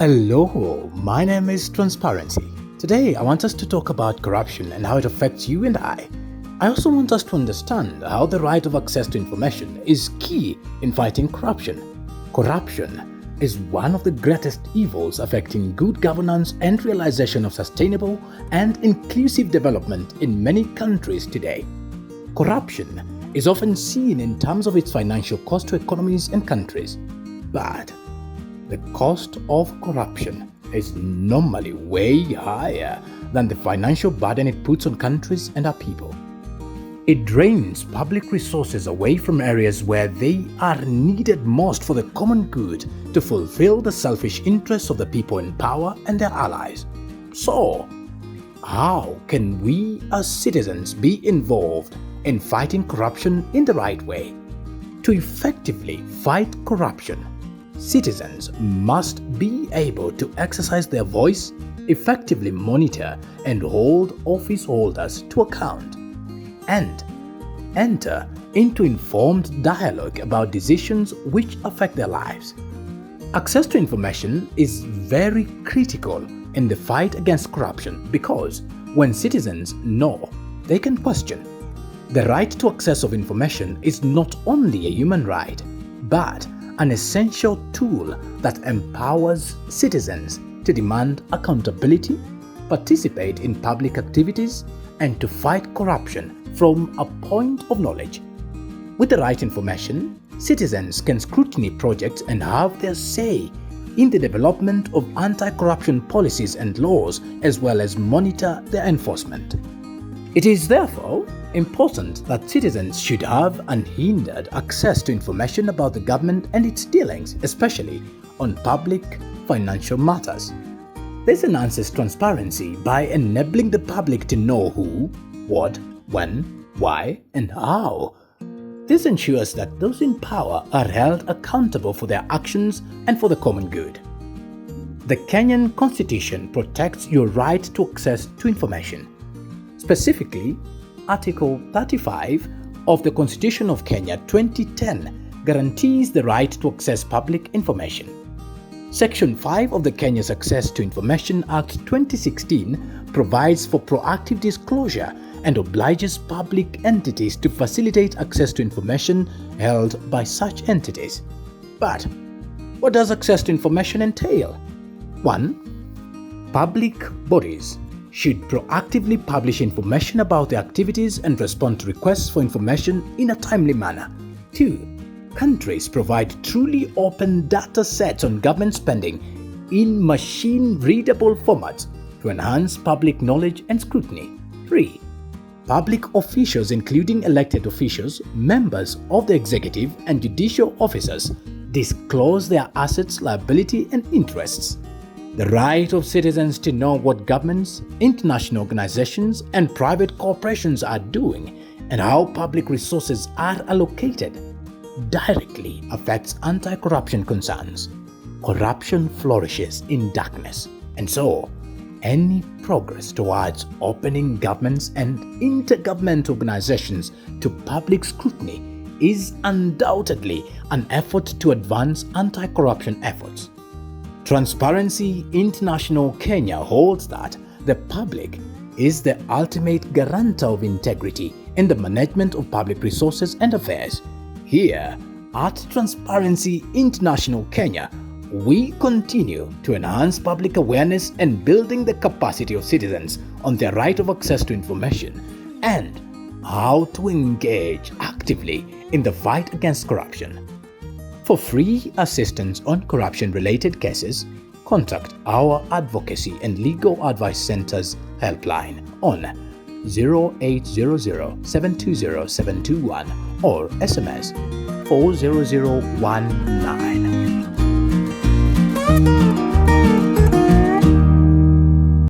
Hello, my name is Transparency. Today, I want us to talk about corruption and how it affects you and I. I also want us to understand how the right of access to information is key in fighting corruption. Corruption is one of the greatest evils affecting good governance and realization of sustainable and inclusive development in many countries today. Corruption is often seen in terms of its financial cost to economies and countries, but the cost of corruption is normally way higher than the financial burden it puts on countries and our people. It drains public resources away from areas where they are needed most for the common good to fulfill the selfish interests of the people in power and their allies. So, how can we as citizens be involved in fighting corruption in the right way? To effectively fight corruption, citizens must be able to exercise their voice, effectively monitor and hold office holders to account, and enter into informed dialogue about decisions which affect their lives. Access to information is very critical in the fight against corruption because when citizens know, they can question. The right to access of information is not only a human right, but an essential tool that empowers citizens to demand accountability, participate in public activities, and to fight corruption from a point of knowledge. With the right information, citizens can scrutiny projects and have their say in the development of anti-corruption policies and laws, as well as monitor their enforcement. It is therefore important that citizens should have unhindered access to information about the government and its dealings, especially on public financial matters. This enhances transparency by enabling the public to know who, what, when, why, and how. This ensures that those in power are held accountable for their actions and for the common good. The Kenyan Constitution protects your right to access to information. Specifically, Article 35 of the Constitution of Kenya 2010 guarantees the right to access public information. Section 5 of the Kenya's Access to Information Act 2016 provides for proactive disclosure and obliges public entities to facilitate access to information held by such entities. But what does access to information entail? 1. Public bodies should proactively publish information about their activities and respond to requests for information in a timely manner. 2. Countries provide truly open data sets on government spending in machine-readable formats to enhance public knowledge and scrutiny. 3. Public officials, including elected officials, members of the executive and judicial officers, disclose their assets, liability, and interests. The right of citizens to know what governments, international organizations, and private corporations are doing and how public resources are allocated directly affects anti-corruption concerns. Corruption flourishes in darkness, and so any progress towards opening governments and intergovernmental organizations to public scrutiny is undoubtedly an effort to advance anti-corruption efforts. Transparency International Kenya holds that the public is the ultimate guarantor of integrity in the management of public resources and affairs. Here, at Transparency International Kenya, we continue to enhance public awareness and building the capacity of citizens on their right of access to information and how to engage actively in the fight against corruption. For free assistance on corruption-related cases, contact our Advocacy and Legal Advice Center's helpline on 0800 720 721 or SMS 40019.